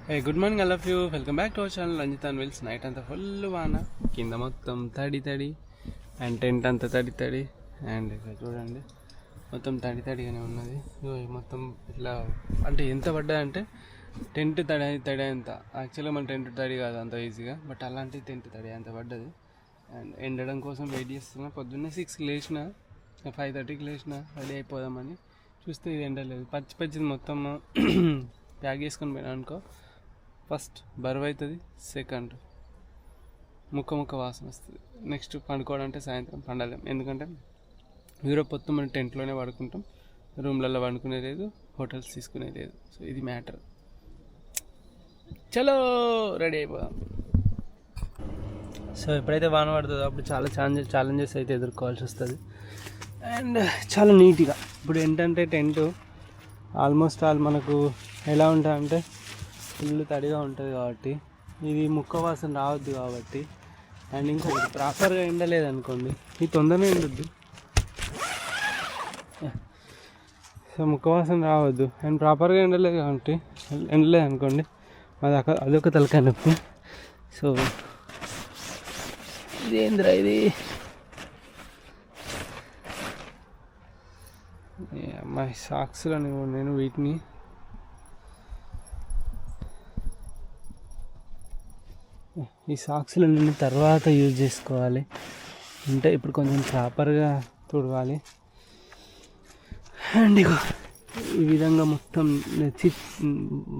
Hey good morning, I love you. Welcome back to our channel Ranjith and wills. Night అంతా full వాన, కింద మొత్తం తడి తడి అండ్ టెంట్ అంతా తడి తడి. అండ్ ఇక్కడ చూడండి మొత్తం తడి తడిగానే ఉన్నది. మొత్తం ఇట్లా అంటే ఎంత పడ్డదంటే టెంట్ తడి తడి అంత. యాక్చువల్గా మన టెంట్ తడి కాదు అంత ఈజీగా, బట్ అలాంటి టెంట్ తడి అంత పడ్డది. అండ్ ఎండడం కోసం వెయిట్ చేస్తున్నా. పొద్దున్నే 6కి లేచిన, 5:30కి లేచిన రెడీ అయిపోదామని చూస్తే ఇది ఎండలేదు. పచ్చి పచ్చిది మొత్తం ప్యాక్ చేసుకొని పోయినా అనుకో, ఫస్ట్ బరువు అవుతుంది, సెకండ్ ముక్క ముక్క వాసన వస్తుంది. నెక్స్ట్ పండుకోవడం అంటే సాయంత్రం పండలేం, ఎందుకంటే యూరోప్ మొత్తం మనం టెంట్లోనే పడుకుంటాం. రూమ్లలో పండుకునే లేదు, హోటల్స్ తీసుకునే లేదు. సో ఇది మ్యాటర్. చలో రెడీ అయిపోదాం. సో ఎప్పుడైతే వాన పడుతుందో అప్పుడు చాలా ఛాలెంజెస్ అయితే ఎదుర్కోవాల్సి వస్తుంది. అండ్ చాలా నీట్గా ఇప్పుడు ఏంటంటే టెంట్ ఆల్మోస్ట్ మనకు ఎలా ఉంటుందంటే ఫుల్ తడిగా ఉంటుంది కాబట్టి, ఇది ముక్క వాసన రావద్దు కాబట్టి. అండ్ ఇంకొకటి ప్రాపర్గా ఎండలేదనుకోండి, ఇది తొందరగా ఎండొద్దు. సో ముక్క వాసన రావద్దు అండ్ ప్రాపర్గా ఎండలేదు కాబట్టి, ఎండలేదు అనుకోండి అదొక తలకాయ నొప్పి. సో ఇదేంద్రా ఇది, అమ్మాయి సాక్స్లో నేను వీటిని ఈ సాక్స్లో నేను తర్వాత యూజ్ చేసుకోవాలి. అంటే ఇప్పుడు కొంచెం ప్రాపర్గా తుడవాలి. అండ్ ఇగో ఈ విధంగా మొత్తం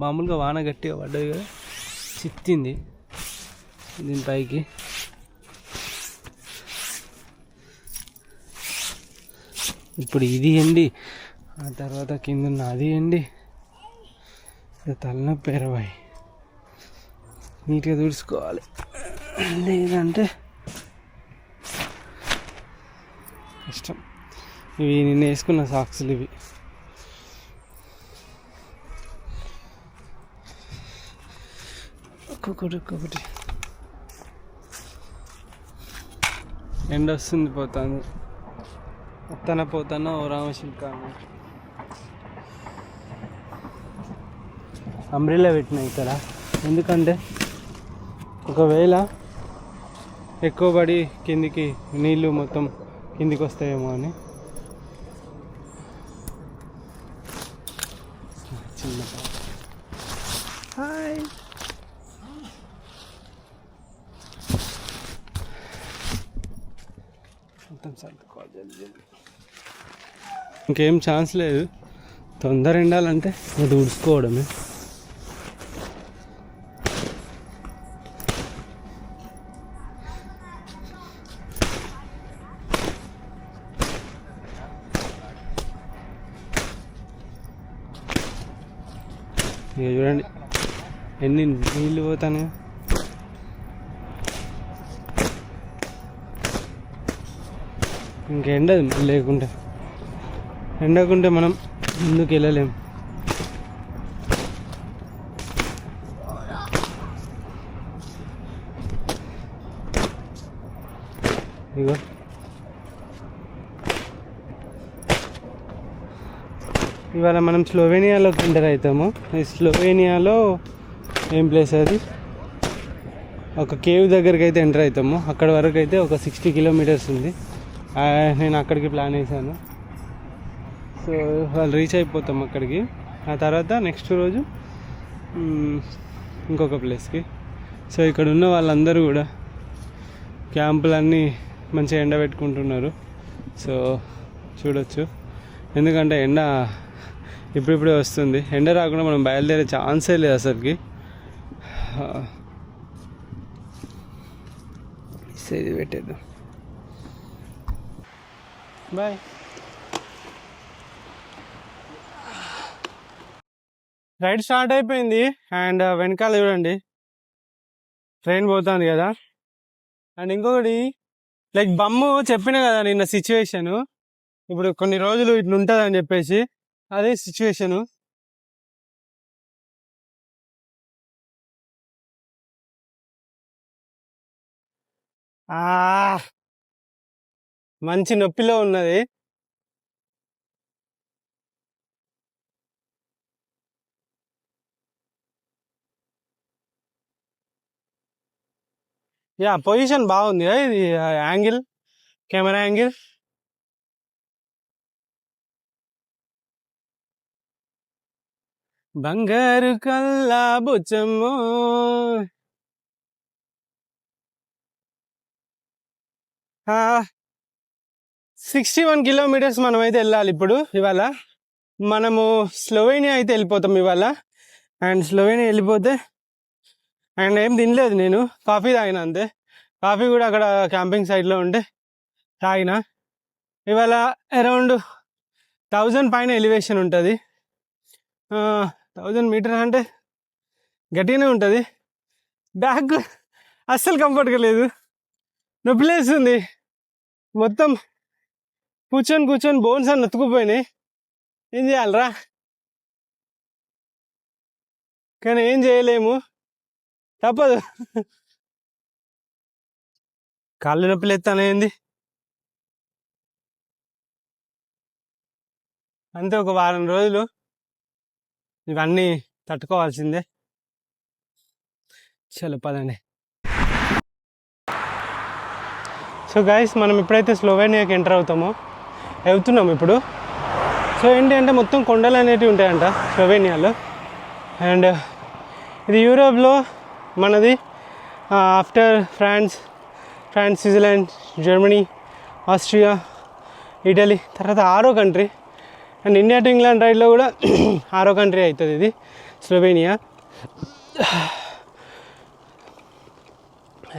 మామూలుగా వాన గట్టిగా పడ్డది కదా, చిత్తింది దీనిపైకి. ఇప్పుడు ఇది ఎండి, ఆ తర్వాత కింద ఉన్న అది ఎండి, తలనొప్పి 20. నీట్గా తుడుచుకోవాలి, లేదంటే కష్టం. ఇవి నిన్న వేసుకున్న సాక్స్లు ఇవి. ఒక్కొక్కటి ఎండ వస్తుంది, పోతాను పోతాను ఓ రామశిల్క అంబ్రిల్లా పెట్టిన ఇక్కడ. ఎందుకంటే ఒకవేళ ఎక్కువ పడి కిందికి నీళ్ళు మొత్తం కిందికి వస్తాయేమో అని. చిన్న హాయ్, మొత్తం సర్దుకోవాలి. ఇంకేం ఛాన్స్ లేదు, తొందర ఎండాలంటే అది ఉడుచుకోవడమే. ఇక చూడండి ఎన్ని నీళ్ళు పోతానే. ఇంకెండదు ఎండకుంటే మనం ముందుకు వెళ్ళలేం. ఇగో ఇవాళ మనం స్లోవేనియాలోకి ఎంటర్ అవుతాము. ఈ స్లోవేనియాలో ఏం ప్లేస్ అది, ఒక కేవ్ దగ్గరికి అయితే ఎంటర్ అవుతాము. అక్కడ వరకు అయితే ఒక 60 కిలోమీటర్స్ ఉంది. నేను అక్కడికి ప్లాన్ వేసాను. సో వాళ్ళు రీచ్ అయిపోతాం అక్కడికి. ఆ తర్వాత నెక్స్ట్ రోజు ఇంకొక ప్లేస్కి. సో ఇక్కడ ఉన్న వాళ్ళందరూ కూడా క్యాంపులన్నీ మంచిగా ఎండబెట్టుకుంటున్నారు. సో చూడొచ్చు, ఎందుకంటే ఎండ ఇప్పుడిప్పుడే వస్తుంది. ఎండ రాకుండా మనం బయలుదేరే ఛాన్సే లేదు అసలుకి. ఇది పెట్టేద్దాం. బాయ్. రైడ్ స్టార్ట్ అయిపోయింది. అండ్ వెనకాల చూడండి ట్రైన్ పోతుంది కదా. అండ్ ఇంకొకటి లైక్ బమ్ము చెప్పిన కదా నిన్న సిచ్యువేషను, ఇప్పుడు కొన్ని రోజులు ఇట్లా ఉంటుంది అని చెప్పేసి, అదే సిచ్యువేషను. మంచి నొప్పిలో ఉన్నది. యా పొజిషన్ బాగుంది ఇది యాంగిల్, కెమెరా యాంగిల్. బంగారు కల్లా బుచ్చమ్మో. 61 కిలోమీటర్స్ మనమైతే వెళ్ళాలి ఇప్పుడు. ఇవాళ మనము స్లోవేనియా అయితే వెళ్ళిపోతాం ఇవాళ. అండ్ స్లోవేనియా వెళ్ళిపోతే అండ్ ఏం తినలేదు, నేను కాఫీ తాగిన అంతే. కాఫీ కూడా అక్కడ క్యాంపింగ్ సైట్లో ఉంటే తాగిన. ఇవాళ అరౌండ్ 1000 పైన ఎలివేషన్ ఉంటుంది. 1000 మీటర్ అంటే గట్టిగానే ఉంటుంది. బ్యాగ్ అస్సలు కంఫర్ట్గా లేదు, నొప్పి లేస్తుంది. మొత్తం కూర్చొని కూర్చొని బోన్స్ అని నొత్తుకుపోయినాయి. ఏం చేయాలరా? కానీ ఏం చేయలేము, తప్పదు. కాళ్ళు నొప్పులు ఎత్తానేంది అంతే. ఒక వారం రోజులు ఇవన్నీ తట్టుకోవాల్సిందే. చలో పదండి. సో గైస్, మనం ఎప్పుడైతే స్లోవేనియాకి ఎంటర్ అవుతున్నాం ఇప్పుడు. సో ఏంటి అంటే మొత్తం కొండలు అనేటివి ఉంటాయంట స్లోవేనియాలో. అండ్ ఇది యూరోప్లో మనది after France, Switzerland, Germany, Austria, Italy తర్వాత 6వ country. And India to England రైడ్లో కూడా 6వ కంట్రీ అవుతుంది ఇది స్లోవేనియా.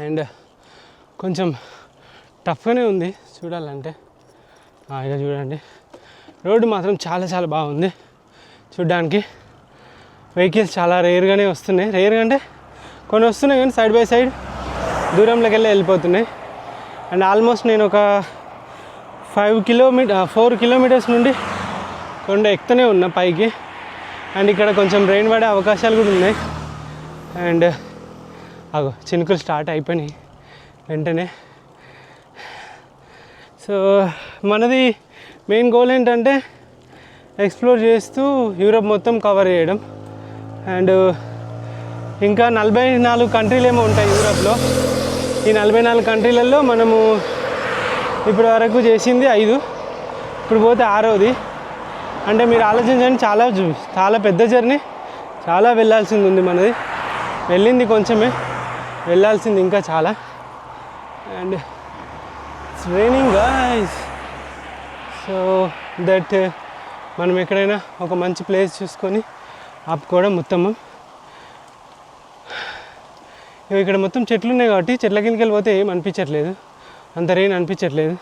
అండ్ కొంచెం టఫ్గానే ఉంది చూడాలంటే. ఇక చూడండి, రోడ్డు మాత్రం చాలా చాలా బాగుంది చూడ్డానికి. వెహికల్స్ చాలా రేర్గానే వస్తున్నాయి. రేర్గా అంటే కొన్ని వస్తున్నాయి కానీ సైడ్ బై సైడ్ దూరంలోకి వెళ్ళిపోతున్నాయి. అండ్ ఆల్మోస్ట్ నేను ఒక 4 కిలోమీటర్స్ నుండి కొండ ఎక్కుతూనే ఉన్నా పైకి. అండ్ ఇక్కడ కొంచెం రెయిన్ పడే అవకాశాలు కూడా ఉన్నాయి. అండ్ చినుకులు స్టార్ట్ అయిపోయినాయి వెంటనే. సో మనది మెయిన్ గోల్ ఏంటంటే ఎక్స్ప్లోర్ చేస్తూ యూరోప్ మొత్తం కవర్ చేయడం. అండ్ ఇంకా 44 కంట్రీలు ఏమో ఉంటాయి యూరోప్లో. ఈ 44 కంట్రీలలో మనము ఇప్పటి వరకు చేసింది 5, ఇప్పుడు పోతే 6వది. అంటే మీరు ఆలోచించండి, చాలా పెద్ద జర్నీ, చాలా వెళ్ళాల్సింది ఉంది మనది. వెళ్ళింది కొంచెమే, వెళ్ళాల్సింది ఇంకా చాలా. And it's raining guys. So that మనం ఎక్కడైనా ఒక మంచి ప్లేస్ చూసుకొని ఆపుకోవడం మొత్తము. ఇక్కడ మొత్తం చెట్లు ఉన్నాయి కాబట్టి చెట్ల కిందకి వెళ్ళిపోతే ఏం అనిపించట్లేదు, అంత రెయిన్ అనిపించట్లేదు.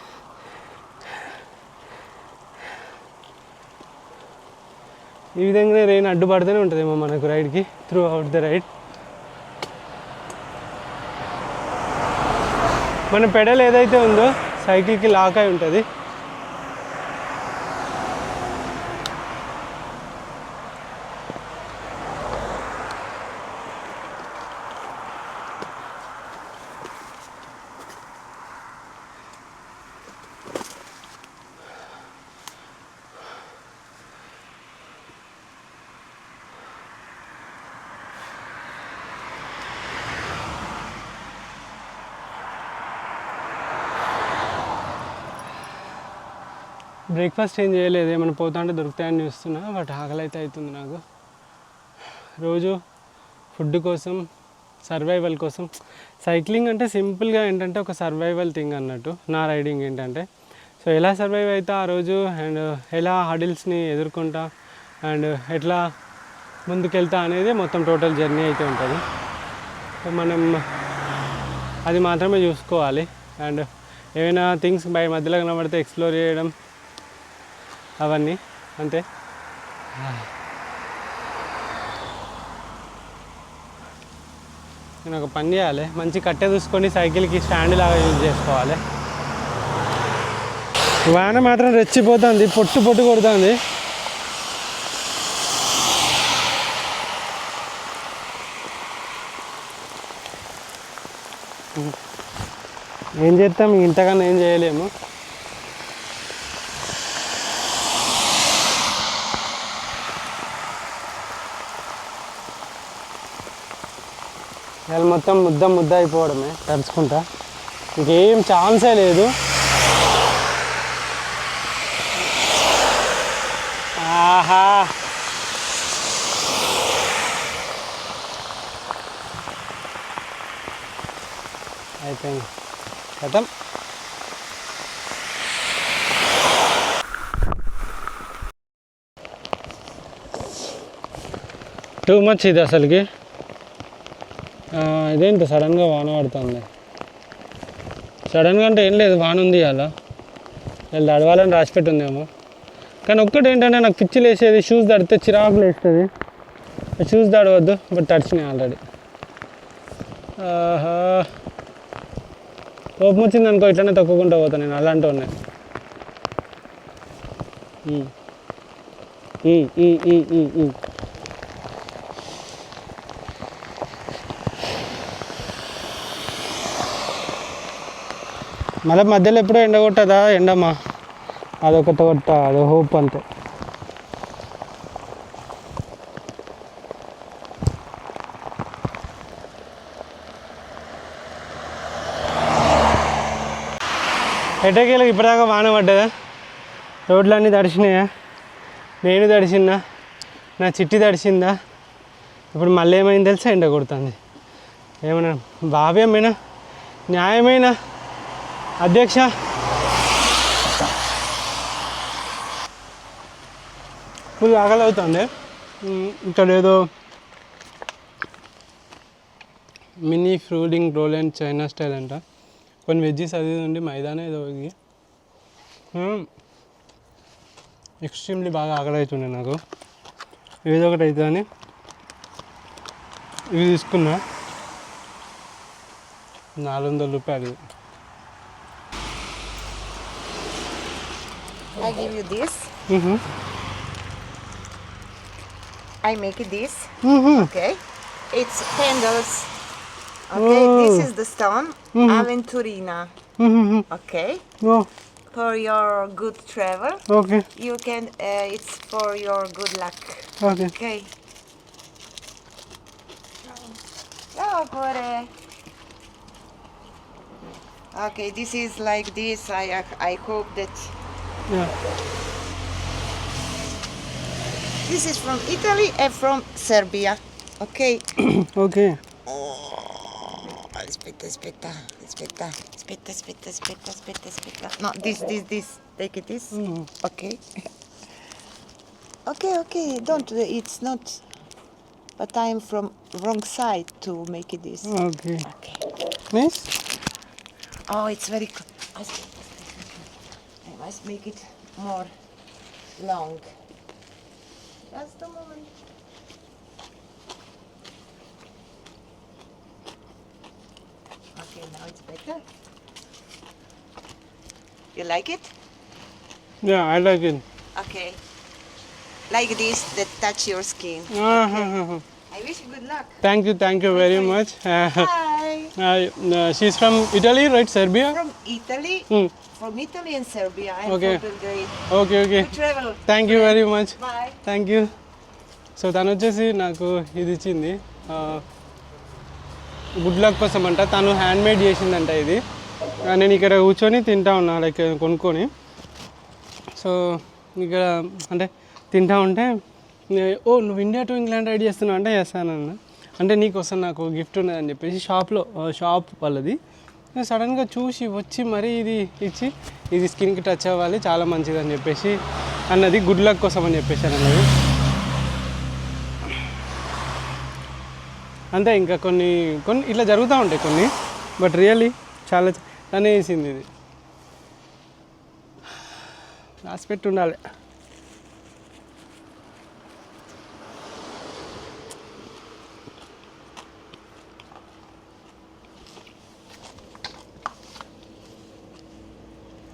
ఈ విధంగానే రెయిన్ అడ్డుపడుతూనే ఉంటుందేమో మనకు రైడ్కి, త్రూ అవుట్ ద రైడ్. మన పెడల్ ఏదైతే ఉందో సైకిల్కి లాక్ అయి ఉంటుంది. బ్రేక్ఫాస్ట్ ఏం చేయలేదు, ఏమైనా పోతుంటే దొరుకుతాయని చూస్తున్నా. బట్ ఆకలి అయితే అవుతుంది నాకు. రోజు ఫుడ్ కోసం, సర్వైవల్ కోసం. సైక్లింగ్ అంటే సింపుల్గా ఏంటంటే ఒక సర్వైవల్ థింగ్ అన్నట్టు నా రైడింగ్ ఏంటంటే. సో ఎలా సర్వైవ్ అవుతా ఆ రోజు, అండ్ ఎలా హడిల్స్ని ఎదుర్కొంటా, అండ్ ఎట్లా ముందుకెళ్తా అనేది మొత్తం టోటల్ జర్నీ అయితే ఉంటుంది. సో మనం అది మాత్రమే చూసుకోవాలి. అండ్ ఏమైనా థింగ్స్ మధ్యలో కనబడితే ఎక్స్ప్లోర్ చేయడం, అవన్నీ అంతే. నేను ఒక పని చేయాలి, మంచి కట్టె చూసుకొని సైకిల్కి స్టాండ్ లాగా యూజ్ చేసుకోవాలి. వాన మాత్రం రెచ్చిపోతుంది, పొట్టు కొడుతుంది. ఏం చేస్తాం, ఇంతకన్నా ఏం చేయలేము. ఇవాళ మొత్తం ముద్ద అయిపోవడమే తడుచుకుంటా, ఇంకేం ఛాన్సే లేదు. ఆహా అయిపోయింది కథం. టూ మచ్ ఇది అసలుకి. ఇదేంటి సడన్గా వాన పడుతుంది. సడన్గా అంటే ఏం లేదు, వాన ఉంది అలా వీళ్ళు తడవాలని రాసిపెట్టుందేమో. కానీ ఒక్కటి ఏంటంటే నాకు పిచ్చి లేసేది, షూస్ తడితే చిరాకులు వేస్తుంది. షూస్ తడవద్దు, బట్ తడిచినాయి ఆల్రెడీ. ఆహా కోపం వచ్చింది అనుకో ఇట్లనే తక్కువకుంటూ పోతాను నేను, అలాంటి ఉన్నాయి. మళ్ళీ మధ్యలో ఎప్పుడో ఎండ కొట్టదా, ఎండమ్మా అదొకటి కొట్ట, అదో హోప్ అంతే. ఎటకేళ్ళకి ఇప్పటిదాకా వాన పడ్డదా, రోడ్లన్నీ తడిసినాయా, నేను తడిసిందా, నా చిట్టి తడిసిందా. ఇప్పుడు మళ్ళీ ఏమైంది తెలుసా, ఎండ కొడుతుంది. ఏమన్నా భావ్యమైన న్యాయమైన అధ్యక్ష? ఫుల్ ఆకలి అవుతుంది. ఇక్కడ ఏదో మినీ ఫ్రూడింగ్ రోల్ అండ్ చైనా స్టైల్ అంట, కొన్ని వెజ్జీస్ అది ఉండి మైదానే ఏదో ఇది. ఎక్స్ట్రీమ్లీ బాగా ఆకలి అవుతుండే నాకు. ఏదో ఒకటి అవుతుందని ఇవి తీసుకున్నా, 400 రూపాయలు. I give you this. I make it this. Okay. It's candles. Okay. This is the stone. Aventurina. Okay. Oh, For your good travel. okay, You can. It's for your good luck. okay. Okay. Ciao, Core. Okay. This is like this. I hope that. Yeah. This is from Italy and from Serbia. Okay. Okay. Aspetta. No, this. Take it this. Okay. Okay. Don't. It's not. But I'm from wrong side to make it this. Okay. Okay. Nice. Oh, it's very. I must make it more long. Just a moment. Okay, now it's better. You like it? Yeah, I like it. Okay. Like this, that touch your skin. I wish you good luck. Thank you very much. Hi. She's from Italy, right? Serbia? From Italy. Hmm. From Italy and Serbia. I'm Okay. from Belgrade. Okay. Good travel. Thank you very much. Bye. Thank you. So తను వచ్చేసి నాకు ఇది ఇచ్చింది, good luck కోసం అంట. తను hand made చేసిందంట ఇది. నేను ఇక్కడ కూర్చొని తింటా ఉన్నా, లైక్ కొనుక్కొని. సో ఇక్కడ అంటే తింటా ఉంటే, ఓ నువ్వు ఇండియా టు ఇంగ్లాండ్ రైడ్ చేస్తున్నావు అంటే చేస్తానన్న. అంటే నీకోసం నాకు గిఫ్ట్ ఉన్నదని చెప్పేసి షాప్ వాళ్ళది సడన్గా చూసి వచ్చి మరీ ఇది ఇచ్చి, ఇది స్కిన్కి టచ్ అవ్వాలి, చాలా మంచిదని చెప్పేసి అన్నది, గుడ్ లక్ కోసం అని చెప్పేసి అన్నది. అంతే, ఇంకా కొన్ని ఇట్లా జరుగుతూ ఉంటాయి కొన్ని, బట్ రియల్లీ చాలా తనే వేసింది. ఇది రాసి పెట్టి ఉండాలి.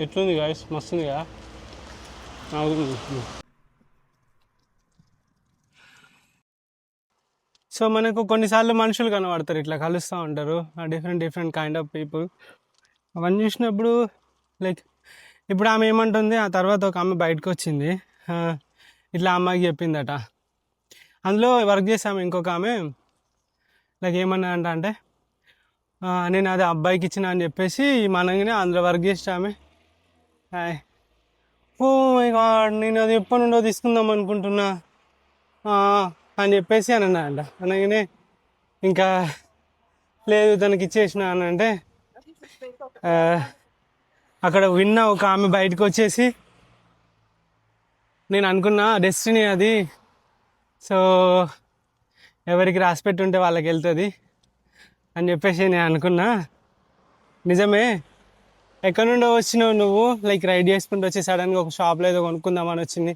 ఎట్లుంది గాయస్, మస్తుంది కదా. సో మనకు కొన్నిసార్లు మనుషులు కనబడతారు, ఇట్లా కలుస్తూ ఉంటారు, డిఫరెంట్ కైండ్ ఆఫ్ పీపుల్. అవన్నీ చూసినప్పుడు లైక్ ఇప్పుడు ఆమె ఏమంటుంది, ఆ తర్వాత ఒక ఆమె బయటకు వచ్చింది, ఇట్లా అమ్మాయికి చెప్పిందట. అందులో వర్క్ చేసాము ఇంకొక ఆమె, లైక్ ఏమన్నా అంటే నేను అది అబ్బాయికి ఇచ్చిన అని చెప్పేసి మనగానే అందులో వర్క్ చేస్తే ఆమె ఓ మై గాడ్ నేను అది ఎప్పటి నుండో తీసుకుందాం అనుకుంటున్నా అని చెప్పేసి అని అన్నాడంట. అనగానే ఇంకా లేదు తనకి ఇచ్చేసిన అని అంటే అక్కడ విన్న ఒక ఆమె బయటకు వచ్చేసి నేను అనుకున్నా డెస్టినీ అది, సో ఎవరికి రాసి పెట్టుంటే వాళ్ళకి వెళ్తుంది అని చెప్పేసి నేను అనుకున్నా. నిజమే, ఎక్కడి నుండో వచ్చినావు నువ్వు, లైక్ రైడ్ చేసుకుంటూ వచ్చి సడన్గా ఒక షాప్లో ఏదో కొనుక్కుందామని వచ్చింది.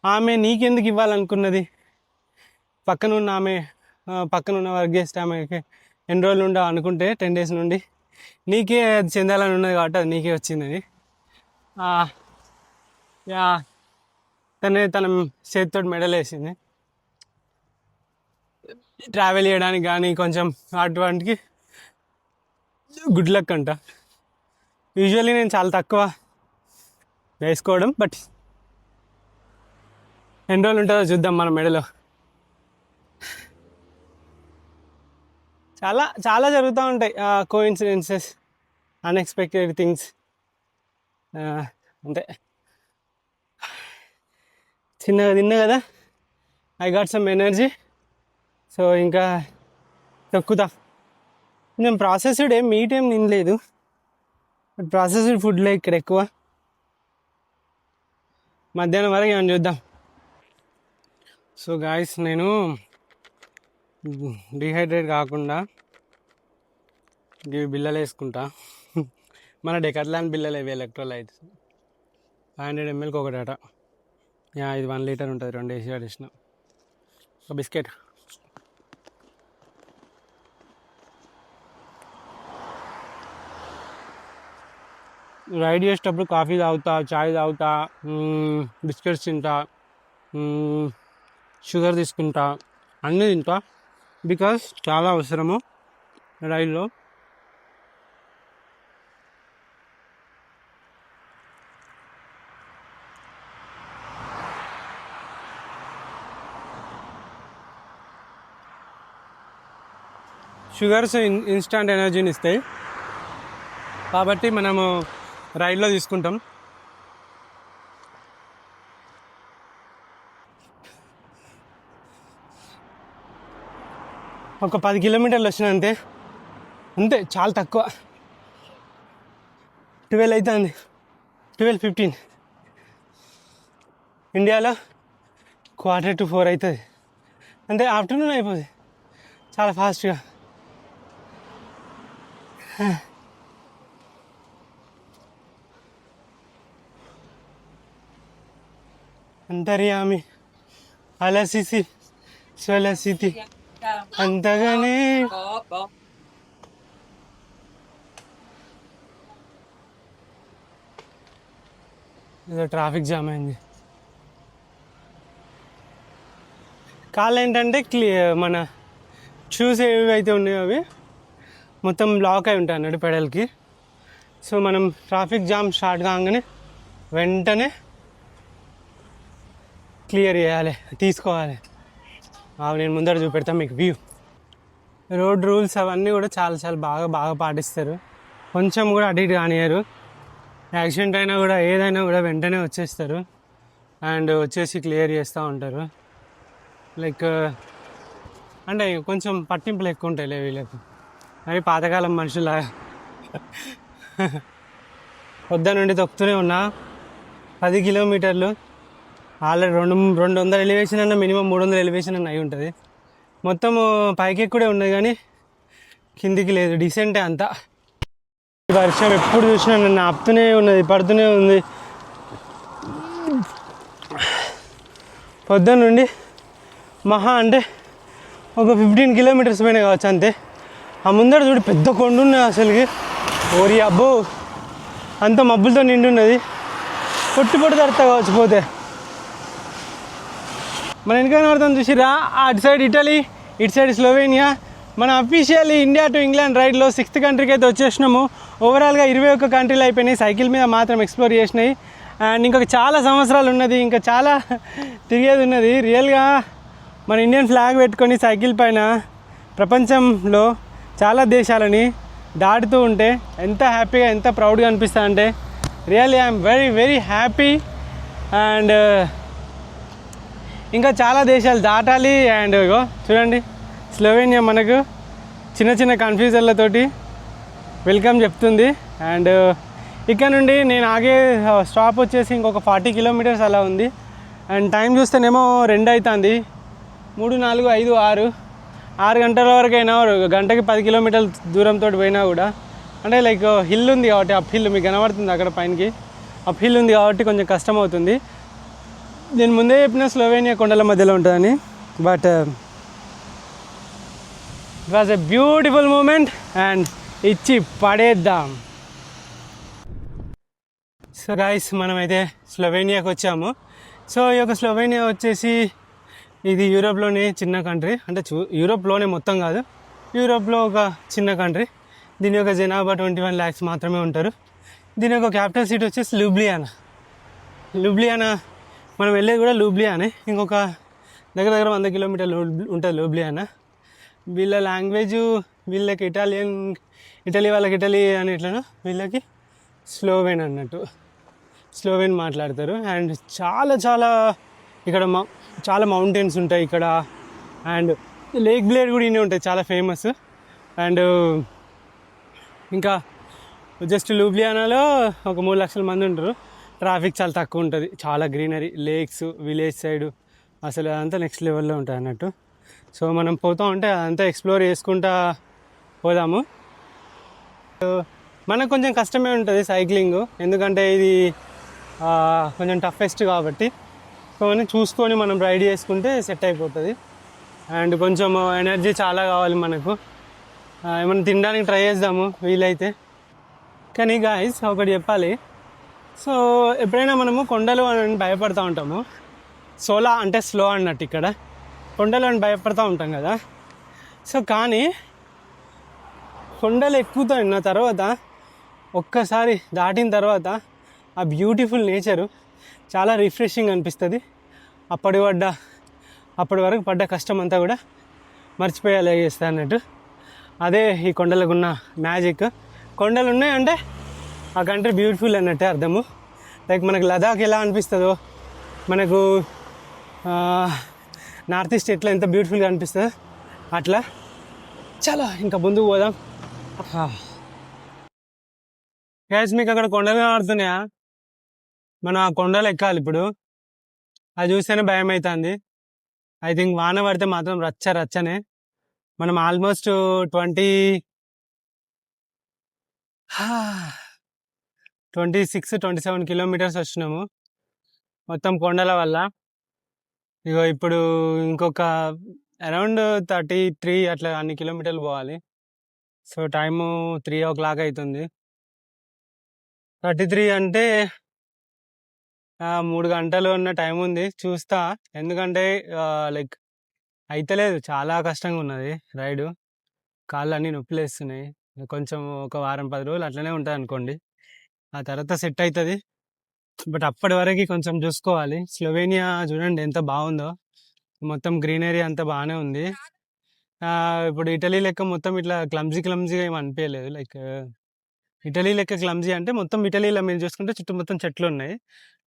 ఆమె నీకెందుకు ఇవ్వాలనుకున్నది? పక్కనున్న ఆమె పక్కనున్న వర్క్ చేస్తే ఆమెకి ఎన్ని రోజులు ఉండవు అనుకుంటే 10 days నుండి నీకే అది చెందాలని ఉన్నది కాబట్టి అది నీకే వచ్చిందని యా తన చేతితో మెడల్ వేసింది. ట్రావెల్ చేయడానికి కానీ కొంచెం అటువంటికి గుడ్ లక్ అంట. యూజువల్లీ నేను చాలా తక్కువ వేసుకోవడం, బట్ ఎన్ని రోజులు ఉంటుందో చూద్దాం మన మెడలో. చాలా చాలా జరుగుతూ ఉంటాయి కోఇన్సిడెన్సెస్, అన్ఎక్స్పెక్టెడ్ థింగ్స్. అంతే, చిన్నగా తిన్నా కదా, I got some energy, so ఇంకా తక్కుతా. నేను ప్రాసెస్డ్ మీట్ ఏం తినలేదు, బట్ ప్రాసెస్డ్ ఫుడ్లే ఇక్కడ ఎక్కువ. మధ్యాహ్నం వరకు ఏమైనా చూద్దాం. సో గాయస్, నేను డిహైడ్రేట్ కాకుండా ఇవి బిల్లలు వేసుకుంటా. మన డెకాథ్లాన్ బిల్లలు ఇవి ఎలక్ట్రోలైట్స్ 500 ml ఒకటట. ఇది 1 liter ఉంటుంది, 2 వేసి పడేసిన. ఒక బిస్కెట్. రైడ్ చేసేటప్పుడు కాఫీ తాగుతా, చాయ్ తాగుతా, బిస్కెట్స్ తింటా, షుగర్ తీసుకుంటా, అన్నీ తింటా. బికాస్ చాలా అవసరము రైల్లో. షుగర్స్ ఇన్స్టాంట్ ఎనర్జీని ఇస్తాయి కాబట్టి మనము రైడ్లో తీసుకుంటాం. ఒక 10 kilometers వచ్చిన అంతే, చాలా తక్కువ. 12 అవుతుంది, 12:15. ఇండియాలో 3:45 అవుతుంది, అంటే ఆఫ్టర్నూన్ అయిపోతుంది చాలా ఫాస్ట్గా. అంతర్యామి అలసిసి స్వలసితి అంతగానే. ఏదో ట్రాఫిక్ జామ్ అయింది. కాళ్ళు ఏంటంటే మన షూస్ ఏవైతే ఉన్నాయో అవి మొత్తం బ్లాక్ అయి ఉంటాయి అన్నట్టు పెడల్కి. సో మనం ట్రాఫిక్ జామ్ స్టార్ట్ కాగానే వెంటనే క్లియర్ చేయాలి, తీసుకోవాలి. నేను ముందర చూపెడతాను మీకు వ్యూ. రోడ్ రూల్స్ అవన్నీ కూడా చాలా బాగా పాటిస్తారు. కొంచెం కూడా అటు ఇటు కానియరు. యాక్సిడెంట్ అయినా కూడా ఏదైనా కూడా వెంటనే వచ్చేస్తారు అండ్ వచ్చేసి క్లియర్ చేస్తూ ఉంటారు. లైక్ అంటే కొంచెం పట్టింపులు ఎక్కువ ఉంటాయి వీళ్ళకి. అవి పాతకాలం మనుషులాగా. పొద్దున నుండి తొక్కుతూనే ఉన్నా 10 kilometers. ఆల్రెడీ 200 ఎలివేషన్ అన్న, మినిమం 300 ఎలివేషన్ అన్న అయి ఉంటుంది. మొత్తము పైకి కూడా ఉన్నది కానీ కిందికి లేదు, డీసెంటే అంతా. వర్షం ఎప్పుడు చూసినా నన్ను ఆపుతూనే ఉన్నది, పడుతూనే ఉంది. పొద్దున్న నుండి మహా అంటే ఒక 15 kilometers పైన కావచ్చు అంతే. ఆ ముందర చూడు పెద్ద కొండ ఉన్నది అసలుకి. ఓరి అబ్బో, అంత మబ్బులతో నిండి ఉన్నది. పొట్టు తడతా కావచ్చు పోతే. మన వెనక అర్థం చూసిరా, అటు సైడ్ ఇటలీ, ఇటు సైడ్ స్లోవేనియా. మన అఫీషియల్లీ ఇండియా టు ఇంగ్లాండ్ రైడ్లో 6th కంట్రీకి అయితే వచ్చేసినాము. ఓవరాల్గా 21 కంట్రీలు అయిపోయినాయి, సైకిల్ మీద మాత్రం ఎక్స్ప్లోర్ చేసినాయి. అండ్ ఇంకొక చాలా సంవత్సరాలు ఉన్నది, ఇంకా చాలా తిరిగేది ఉన్నది. రియల్గా మన ఇండియన్ ఫ్లాగ్ పెట్టుకొని సైకిల్ పైన ప్రపంచంలో చాలా దేశాలని దాటుతూ ఉంటే ఎంత హ్యాపీగా ఎంత ప్రౌడ్గా అనిపిస్తా అంటే really I'm very very happy. And ఇంకా చాలా దేశాలు దాటాలి. అండ్ ఇగో చూడండి స్లోవేనియా మనకు చిన్న చిన్న కన్ఫ్యూజన్లతోటి వెల్కమ్ చెప్తుంది. అండ్ ఇక్కడ నుండి నేను ఆగే స్టాప్ వచ్చేసి ఇంకొక 40 కిలోమీటర్స్ అలా ఉంది. అండ్ టైం చూస్తేనేమో 2 అవుతుంది. 3, 4, 5, 6 గంటల వరకు అయినా గంటకి 10 కిలోమీటర్ల దూరంతో పోయినా కూడా అంటే లైక్ హిల్ ఉంది కాబట్టి అప్ హిల్ మీకు కనబడుతుంది అక్కడ పైనకి అప్ హిల్ ఉంది కాబట్టి కొంచెం కష్టం అవుతుంది. నేను ముందే చెప్పిన స్లోవేనియా కొండల మధ్యలో ఉంటుందని. But it was a beautiful moment and ఇచ్చి పడేద్దాం. సో గైస్ మనమైతే స్లోవేనియాకి వచ్చాము. సో ఈ యొక్క స్లోవేనియా వచ్చేసి ఇది యూరోప్లోనే చిన్న కంట్రీ, అంటే యూరోప్లోనే మొత్తం కాదు, యూరోప్లో ఒక చిన్న కంట్రీ. దీని యొక్క జనాభా 21 lakhs మాత్రమే ఉంటారు. దీని యొక్క క్యాపిటల్ సిటీ వచ్చేసి లూబ్లియానా మనం వెళ్ళేది కూడా లూబ్లియానే. ఇంకొక దగ్గర 100 కిలోమీటర్లు ఉంటుంది లూబ్లియానా. వీళ్ళ లాంగ్వేజ్ వీళ్ళకి ఇటలీ వాళ్ళకి ఇటలీ అని ఎట్లనో వీళ్ళకి స్లోవేన్ అన్నట్టు స్లోవేన్ మాట్లాడతారు. అండ్ చాలా ఇక్కడ చాలా మౌంటైన్స్ ఉంటాయి ఇక్కడ. అండ్ లేక్ బ్లేడ్ కూడా ఇన్ని ఉంటాయి, చాలా ఫేమస్. అండ్ ఇంకా జస్ట్ లూబ్లియానాలో ఒక 3 లక్షల మంది ఉంటారు. ట్రాఫిక్ చాలా తక్కువ ఉంటుంది, చాలా గ్రీనరీ, లేక్స్, విలేజ్ సైడ్ అసలు అదంతా నెక్స్ట్ లెవెల్లో ఉంటుంది అన్నట్టు. సో మనం పోతూ ఉంటే అదంతా ఎక్స్ప్లోర్ చేసుకుంటా పోదాము. మనకు కొంచెం కష్టమే ఉంటుంది సైక్లింగ్, ఎందుకంటే ఇది కొంచెం టఫెస్ట్ కాబట్టి. సో మనం చూసుకొని మనం రైడ్ చేసుకుంటే సెట్ అయిపోతుంది. అండ్ కొంచెం ఎనర్జీ చాలా కావాలి మనకు. ఏమైనా తినడానికి ట్రై చేద్దాము వీలైతే. కానీ గాయస్ ఒకటి చెప్పాలి, సో ఎప్పుడైనా మనము కొండలు అని భయపడుతూ ఉంటాము, సోలా అంటే స్లో అన్నట్టు ఇక్కడ కొండలు అని భయపడుతూ ఉంటాం కదా. సో కానీ కొండలు ఎక్కుతున్న తర్వాత ఒక్కసారి దాటిన తర్వాత ఆ బ్యూటిఫుల్ నేచరు చాలా రిఫ్రెషింగ్ అనిపిస్తుంది. అప్పటి వరకు పడ్డ కష్టం అంతా కూడా మర్చిపోయేలా చేస్తా అన్నట్టు. అదే ఈ కొండలకు ఉన్న మ్యాజిక్. కొండలు ఉన్నాయంటే ఆ కంట్రీ బ్యూటిఫుల్ అన్నట్టే అర్థము. లైక్ మనకు లదాఖ్ ఎలా అనిపిస్తుందో, మనకు నార్త్ ఈస్ట్ ఎట్లా ఎంత బ్యూటిఫుల్గా అనిపిస్తుందో అట్లా. చాలా ఇంకా ముందుకు పోదాం. గ్యాస్ మీకు అక్కడ కొండలు కనబడుతున్నాయా? మనం ఆ కొండలు ఎక్కాలి ఇప్పుడు. అది చూస్తేనే భయం అవుతుంది. ఐ థింక్ వాన పడితే మాత్రం రచ్చనే. మనం ఆల్మోస్ట్ 26-27 కిలోమీటర్స్ వచ్చినాము మొత్తం కొండల వల్ల. ఇగో ఇప్పుడు ఇంకొక అరౌండ్ 33 అట్లా అన్ని కిలోమీటర్లు పోవాలి. సో టైము 3 o'clock అవుతుంది. 33 అంటే 3 గంటలు ఉన్న టైం ఉంది, చూస్తా. ఎందుకంటే లైక్ అయితలేదు, చాలా కష్టంగా ఉన్నది రైడు. కాళ్ళు అన్నీ నొప్పులు వేస్తున్నాయి. కొంచెం ఒక వారం 10 రోజులు అట్లనే ఉంటుంది అనుకోండి, ఆ తర్వాత సెట్ అవుతుంది. బట్ అప్పటి వరకు కొంచెం చూసుకోవాలి. స్లోవేనియా చూడండి ఎంత బాగుందో, మొత్తం గ్రీనరీ అంతా బాగానే ఉంది. ఇప్పుడు ఇటలీ లెక్క మొత్తం ఇట్లా క్లమ్జీగా ఏమి అనిపించలేదు. లైక్ ఇటలీ లెక్క క్లమ్జీ అంటే మొత్తం ఇటలీలో మీరు చూసుకుంటే చుట్టూ మొత్తం చెట్లు ఉన్నాయి,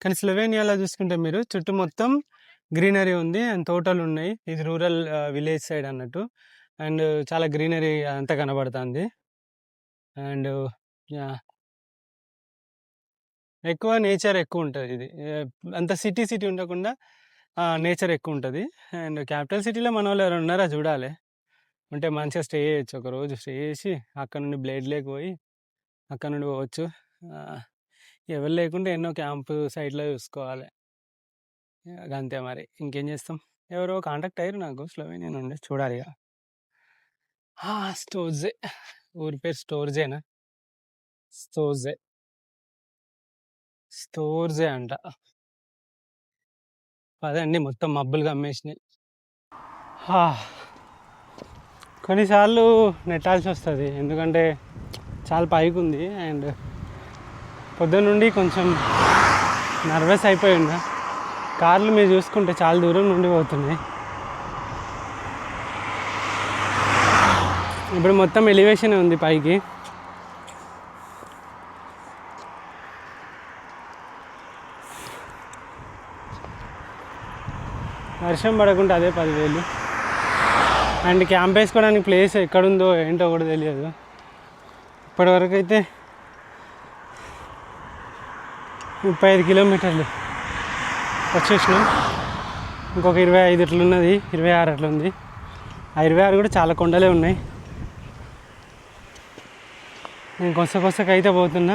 కానీ స్లోవేనియాలో చూసుకుంటే మీరు చుట్టూ మొత్తం గ్రీనరీ ఉంది అండ్ తోటలు ఉన్నాయి. ఇది రూరల్ విలేజ్ సైడ్ అన్నట్టు. అండ్ చాలా గ్రీనరీ అంతా కనబడుతుంది. అండ్ ఎక్కువ నేచర్ ఎక్కువ ఉంటుంది. ఇది అంత సిటీ ఉండకుండా నేచర్ ఎక్కువ ఉంటుంది. అండ్ క్యాపిటల్ సిటీలో మన వాళ్ళు ఎవరు ఉన్నారా చూడాలి, ఉంటే మంచిగా స్టే చేయొచ్చు. ఒక రోజు స్టే చేసి అక్కడ నుండి బ్లేడ్ లేక్ పోయి అక్కడ నుండి పోవచ్చు. ఎవరు లేకుంటే ఎన్నో క్యాంపు సైట్లో చూసుకోవాలి. అంతే మరి, ఇంకేం చేస్తాం. ఎవరో కాంటాక్ట్ అయ్యారు నాకు స్లోవేనియా నుండి, చూడాలి ఇక. స్టోర్జే, ఊరి పేరు స్టోర్జేనా? స్టోర్జే అంట. అదండి మొత్తం మబ్బులు కమ్మేసినాయి. కొన్నిసార్లు నెట్టాల్సి వస్తుంది, ఎందుకంటే చాలా పైకి ఉంది. అండ్ పొద్దున్న నుండి కొంచెం నర్వస్ అయిపోయిందా. కార్లు మీరు చూసుకుంటే చాలా దూరం నుండి పోతున్నాయి. ఇప్పుడు మొత్తం ఎలివేషన్ ఉంది పైకి. వర్షం పడకుండా అదే 10,000. అండ్ క్యాంప్ వేసుకోవడానికి ప్లేస్ ఎక్కడుందో ఏంటో కూడా తెలియదు. ఇప్పటివరకు అయితే 35 కిలోమీటర్లు వచ్చేసినాం. ఇంకొక 25 అట్లున్నది, 26 అట్లా ఉంది. ఆ 26 కూడా చాలా కొండలే ఉన్నాయి. నేను కొసకైతే పోతున్నా.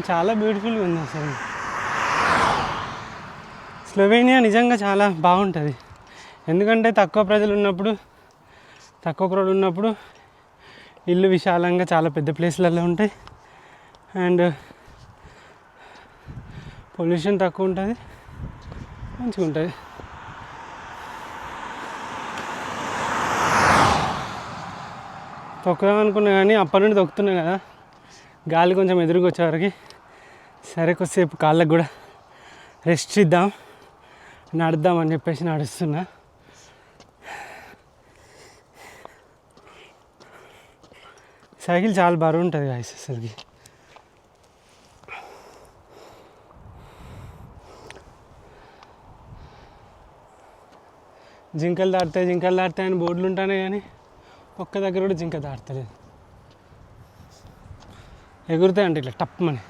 చాలా బ్యూటిఫుల్గా ఉంది అసలు. స్లోవేనియా నిజంగా చాలా బాగుంటుంది. ఎందుకంటే తక్కువ ప్రజలు ఉన్నప్పుడు ఇల్లు విశాలంగా చాలా పెద్ద ప్లేస్లలో ఉంటాయి. అండ్ పొల్యూషన్ తక్కువ ఉంటుంది, మంచిగా ఉంటుంది. తొక్కుదాం అనుకున్నా కానీ అప్పటి నుండి తొక్కుతున్నా కదా, గాలి కొంచెం ఎదురుగా వచ్చేవరకు సరే కొద్దిసేపు కాళ్ళకు కూడా రెస్ట్ ఇద్దాం, నడుద్దామని చెప్పేసి నడుస్తున్నా. సైకిల్ చాలా బరువు ఉంటుంది గాయస్ అసలుకి. జింకలు దాటుతాయి అని బోర్డులు ఉంటానే కానీ ఒక్క దగ్గర కూడా జింక దాటలేదు. ఎగురుతాయి అంటే ఇట్లా టప్మని.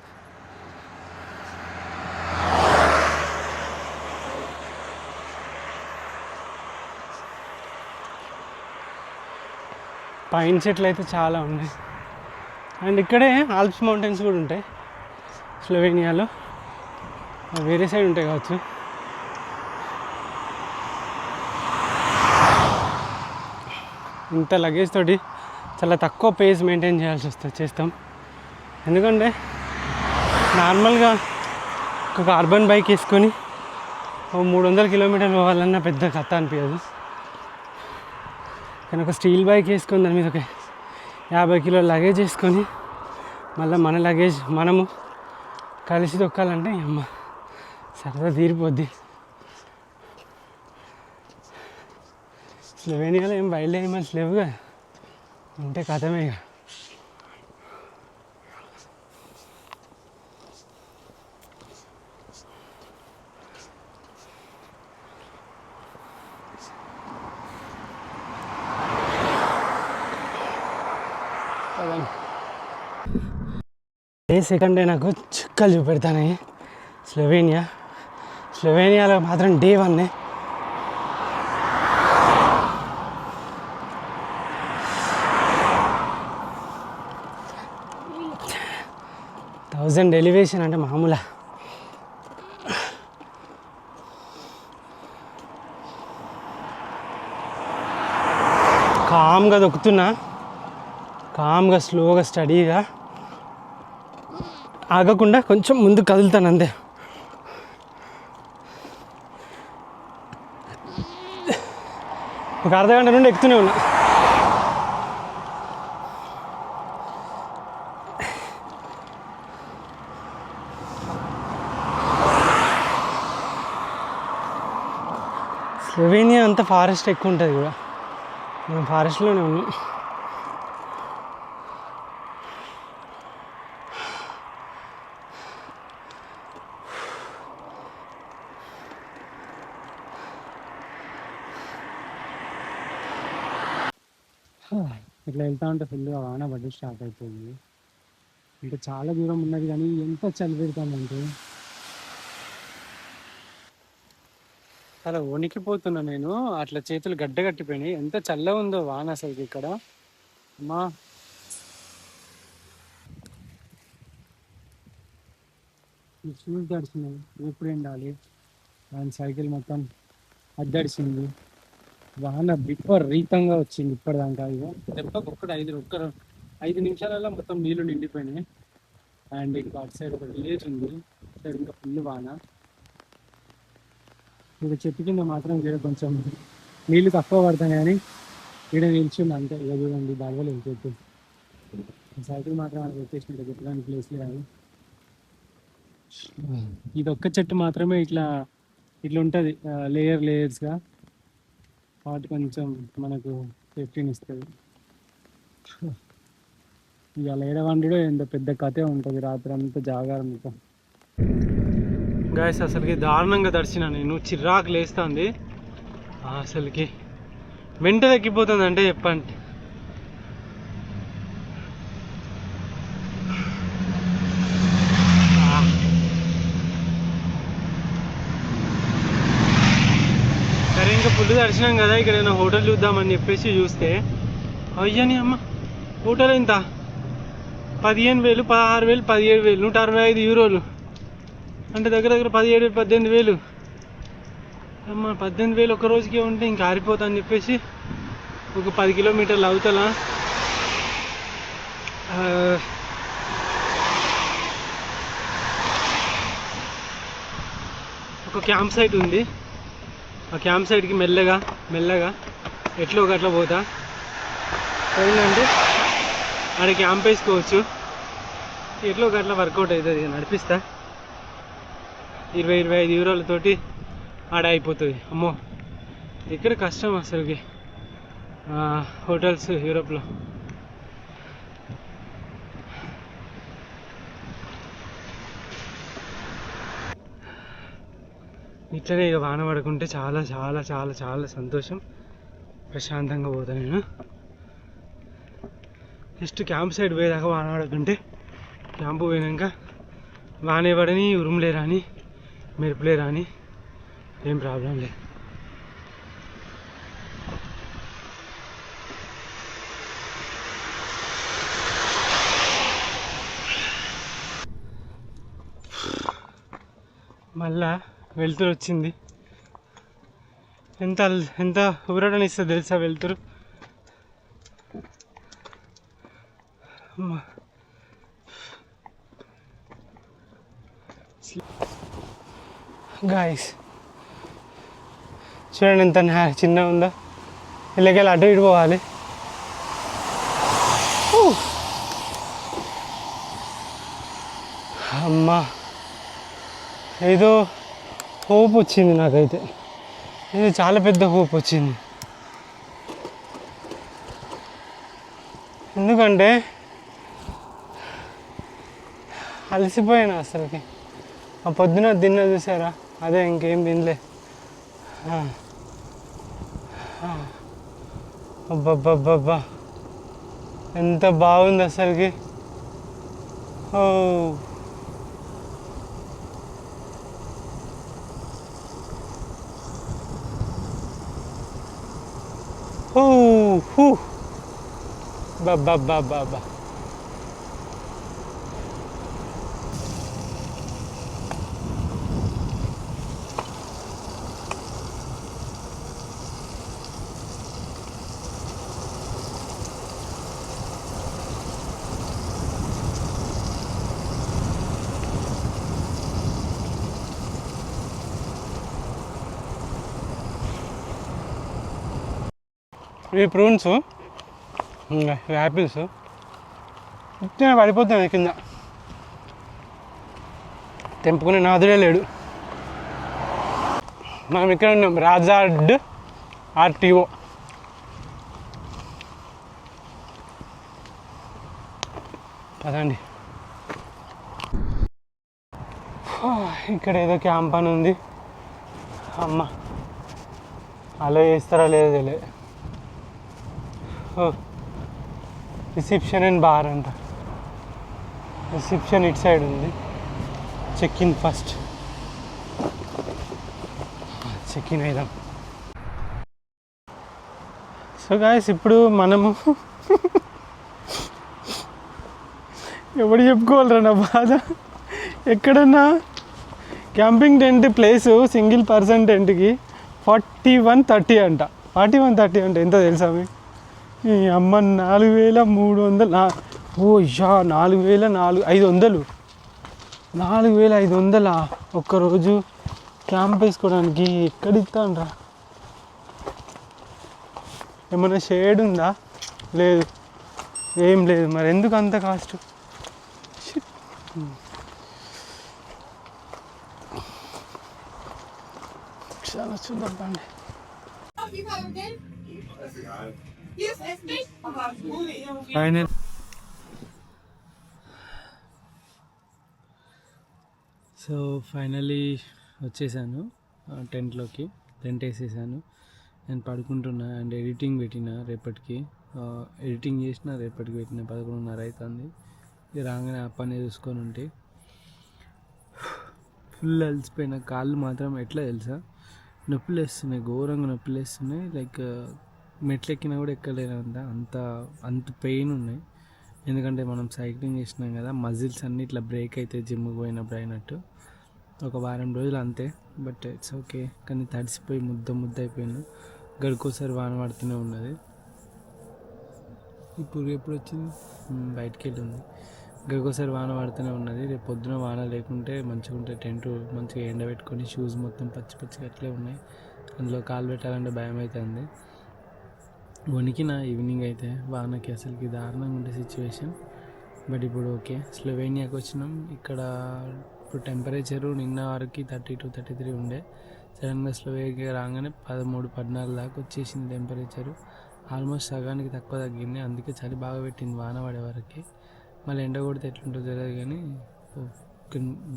పైన్ చెట్లు అయితే చాలా ఉన్నాయి. అండ్ ఇక్కడే ఆల్ప్స్ మౌంటైన్స్ కూడా ఉంటాయి స్లోవేనియాలో. వేరే సైడ్ ఉంటాయి కావచ్చు. ఇంత లగేజ్ తోటి చాలా తక్కువ పేస్ మెయింటైన్ చేస్తాం. ఎందుకంటే నార్మల్గా ఒక కార్బన్ బైక్ వేసుకొని 300 కిలోమీటర్లు పోవాలన్నా పెద్ద కథ అనిపించదు. కానీ ఒక స్టీల్ బైక్ వేసుకొని దాని మీద ఒక 50 కిలోల లగేజ్ వేసుకొని మళ్ళీ మన లగేజ్ మనము కలిసి తొక్కాలంటే అమ్మ సరదా తీరిపోద్ది. స్లోవేనియాలో ఏం వైల్డ్ యానిమల్స్ లేవుగా, ఉంటే కథమే ఇక. ఏ సెకండ్ డే నాకు చుక్కలు చూపెడతానే. స్లోవేనియాలో మాత్రం డే 1 1000 ఎలివేషన్ అంటే మామూలా. కామ్గా దొక్కుతున్నా, కామ్గా స్లోగా స్టడీగా ఆగకుండా కొంచెం ముందు కదులుతాను అంతే. ఒక అర్ధగంట నుండి ఎక్కుతూనే ఉన్నా. స్లోవేనియా అంతా ఫారెస్ట్ ఎక్కువ ఉంటుంది కూడా, మనం ఫారెస్ట్లోనే ఉన్నాం. ఇట్లా వెళ్తా ఉంటే ఫుల్గా వాన పడి స్టార్ట్ అయిపోయింది. ఇంకా చాలా దూరం ఉన్నది కానీ ఎంత చలి పెడతామంటే అలా వణికిపోతున్నా నేను. అట్లా చేతులు గడ్డ కట్టిపోయినాయి. ఎంత చల్లగా ఉందో వాన అసలు ఇక్కడ. అమ్మా షూస్ తడిచినాయి, ఎప్పుడు ఎండాలి. దాని సైకిల్ మొత్తం అద్దడిచింది. వాన విపరీతంగా వచ్చింది ఇప్పటిదాకా. ఇక దెబ్బకు ఒక్క 5 నిమిషాలలో మొత్తం నీళ్ళు నిండిపోయినాయి. అండ్ ఇంకా అటు సైడ్ ఒక విలేజ్ ఉంది, సైడ్ ఇంకా ఫుల్ వాన. ఇక్కడ చెట్టు కింద మాత్రం ఇక్కడ కొంచెం నీళ్ళు తక్కువ పడతాయి కానీ ఇక్కడ నిల్చుంది అంతే. ఇక చూడండి బాగోలేదు చెట్టు. సైకిల్ మాత్రం అక్కడ పెట్టేసినట్టు పెట్టడానికి ప్లేస్ లేదు. ఇది ఒక్క చెట్టు మాత్రమే ఇట్లా ఉంటుంది లేయర్స్గా. వాటి కొంచెం మనకు సేఫ్టీని ఇస్తుంది. ఇవాళ ఏడవండులో ఎంత పెద్ద కథే ఉంటుంది, రాత్రి అంతా జాగారంతా. గాయస్ అసలుకి దారుణంగా దర్శన, నేను చిరాకు లేస్తుంది అసలుకి, వెంట ఎక్కిపోతుంది అంటే చెప్పండి. సరే ఇంకా ఫుల్ దర్శనం కదా, ఇక్కడ ఏమైనా హోటల్ చూద్దామని చెప్పేసి చూస్తే అయ్యని అమ్మ హోటల్ ఎంత 15,000, 16,000, 17,000, 165 యూరోలు అంటే దగ్గర దగ్గర 17,000, 18,000. అమ్మ 18,000 ఒక రోజుకే ఉంటే ఇంకా ఆరిపోతా అని చెప్పేసి ఒక 10 కిలోమీటర్లు అవతల ఒక క్యాంప్ సైట్ ఉంది. ఆ క్యాంప్ సైట్కి మెల్లగా మెల్లగా ఎట్లో గట్లా పోతా, పోయిందంటే ఆడ క్యాంప్ వేసుకోవచ్చు, ఎట్లో గట్లా వర్కౌట్ అవుతుంది. నడిపిస్తా 20-25 యూరోలతోటి ఆడ అయిపోతుంది. అమ్మో ఇక్కడ కష్టం అసలుకి హోటల్స్ యూరోప్లో. ఇట్లనే ఇక వాన పడుకుంటే చాలా చాలా చాలా చాలా సంతోషం, ప్రశాంతంగా పోతాను నేను. జస్ట్ క్యాంప్ సైడ్ పోయేదాకా వాన పడుకుంటే, క్యాంపు పోయినాక వానే పడని, ఉరుములే రాని, మెరుపులే రాని, ఏం ప్రాబ్లం లేదు. మళ్ళా వెలుతురు వచ్చింది. ఎంత ఎంత ఊరటనిస్తుంది తెలుసా వెలుతురు. గాయస్ చూడండి ఎంత చిన్నగా ఉందో, ఇళ్ళకెళ్ళి అటు ఇటు పోవాలి. అమ్మా ఏదో హోప్ వచ్చింది నాకైతే, ఇది చాలా పెద్ద హోప్ వచ్చింది. ఎందుకంటే అలసిపోయాను అసలుకి. ఆ పొద్దున తిన్న చూసారా, అదే ఇంకేం తినలే. అబ్బబ్బబ్బబ్బా ఎంత బాగుంది అసలుకి. ఓ బాబా ఇవి ప్రూన్స్, ఇవి యాపిల్స్. ఇట్లా పడిపోతున్నాయి కింద, తెంపుకునే నాదుడే లేడు. మనం ఇక్కడ ఉన్నాం రాజాడ్ ఆర్టీఓ. పదండి. ఇక్కడ ఏదో క్యాంప్ అని ఉంది. అమ్మ అలా చేస్తారా లేదో తెలియదు. రిసెప్షన్ అండ్ బార్ అంట. రిసెప్షన్ ఇటు సైడ్ ఉంది. Check in first, check in అయిదాం. సో గాయస్ ఇప్పుడు మనము ఎవడు చెప్పుకోవాలరా నా బాధ. ఎక్కడన్నా camping tent place single person టెంట్కి 4130 అంట. 4130 అంటే ఎంత తెలుసా మీ అమ్మ? 4,300. ఓ యా 4,500. 4,500 ఒక్కరోజు క్యాంప్ వేసుకోవడానికి. ఎక్కడిస్తాను రా? ఏమన్నా షేడ్ ఉందా? లేదు, ఏం లేదు. మరి ఎందుకు అంత కాస్ట్? చాలా చూద్దాం. ఫైనల్ సో ఫైనలీ వచ్చేసాను టెంట్లోకి. టెంట్ వేసేసాను నేను పడుకుంటున్నా. అండ్ ఎడిటింగ్ పెట్టిన రేపటికి, ఎడిటింగ్ చేసిన రేపటికి పెట్టిన 11:30 అవుతుంది. ఇది రాగానే ఆ పని చూసుకొని ఉంటే ఫుల్ అలసిపోయిన. కాళ్ళు మాత్రం ఎట్లా తెలుసా, నొప్పులు వేస్తున్నాయి, ఘోరంగా నొప్పులు వేస్తున్నాయి. లైక్ మెట్లు ఎక్కినా కూడా ఎక్కలేనంత అంత పెయిన్ ఉన్నాయి. ఎందుకంటే మనం సైక్లింగ్ చేసినాం కదా, మజిల్స్ అన్నీ ఇట్లా బ్రేక్ అయితే జిమ్కి పోయినప్పుడు అయినట్టు. ఒక వారం రోజులు అంతే, బట్ ఇట్స్ ఓకే. కానీ తడిసిపోయి ముద్ద అయిపోయాను. గడికోసారి వాన పడుతూనే ఉన్నది. ఇప్పుడు ఎప్పుడు వచ్చింది, బయటికి వెళ్ళింది. గడికోసారి వాన పడుతూనే ఉన్నది. రేపు పొద్దున వాన లేకుంటే మంచిగా ఉంటే టెంట్ మంచిగా ఎండబెట్టుకొని, షూస్ మొత్తం పచ్చిగా అట్లే ఉన్నాయి. అందులో కాలు పెట్టాలంటే భయం అవుతుంది. వణికిన ఈవినింగ్ అయితే వానకి అసలుకి దారుణంగా ఉండే సిచ్యువేషన్. బట్ ఇప్పుడు ఓకే. స్లోవేనియాకి వచ్చినాం. ఇక్కడ ఇప్పుడు టెంపరేచరు నిన్న వరకు 32, 33 ఉండే. సడన్గా స్లోవేనియా రాగానే 13, 14 దాకా వచ్చేసింది టెంపరేచరు. ఆల్మోస్ట్ సగానికి తక్కువ తగ్గింది. అందుకే చలి బాగా పెట్టింది వాన పడే వరకు. మళ్ళీ ఎండ కొడితే ఎట్లుంటుందో తెలియదు, కానీ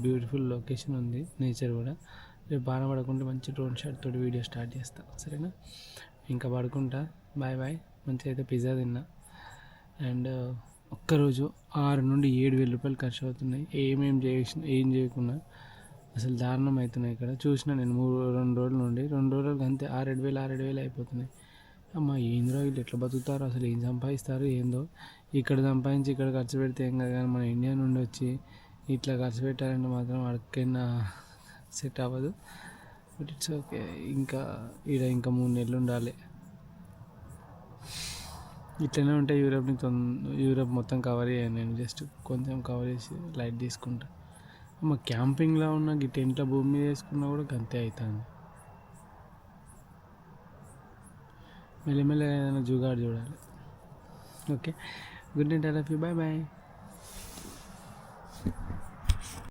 బ్యూటిఫుల్ లొకేషన్ ఉంది, నేచర్ కూడా. రేపు వాన పడకుంటే మంచి డ్రోన్ షాట్ తోటి వీడియో స్టార్ట్ చేస్తాను, సరేనా? ఇంకా పడుకుంటా. బాయ్. మంచిగా అయితే పిజ్జా తిన్నా. అండ్ ఒక్కరోజు 6 నుండి 7,000 రూపాయలు ఖర్చు అవుతున్నాయి. ఏం చేయకుండా అసలు దారుణం అవుతున్నాయి. ఇక్కడ చూసిన నేను 2 రోజుల నుండి 2 రోజులకి అంతే 6,000 అయిపోతున్నాయి. అమ్మ ఏంద్రో వీళ్ళు ఎట్లా బతుకుతారో, అసలు ఏం సంపాదిస్తారు ఏందో. ఇక్కడ సంపాదించి ఇక్కడ ఖర్చు పెడితే ఏం కాదు, కానీ మన ఇండియా నుండి వచ్చి ఇట్లా ఖర్చు పెట్టాలంటే మాత్రం అక్కడైనా సెట్ అవ్వదు. But it's okay. ఇంకా 3 నెలలు ఉండాలి. ఇట్లనే ఉంటే యూరప్ మొత్తం కవర్ చేయను నేను. జస్ట్ కొంచెం కవర్ చేసి లైట్ తీసుకుంటా. మా క్యాంపింగ్లో ఉన్న ఈ టెంట్లో భూమి మీద వేసుకున్నా కూడా అంతే అవుతుంది. మెల్లమెల్లగా ఏదైనా జుగాడు చూడాలి. Okay, good night, I love you, bye.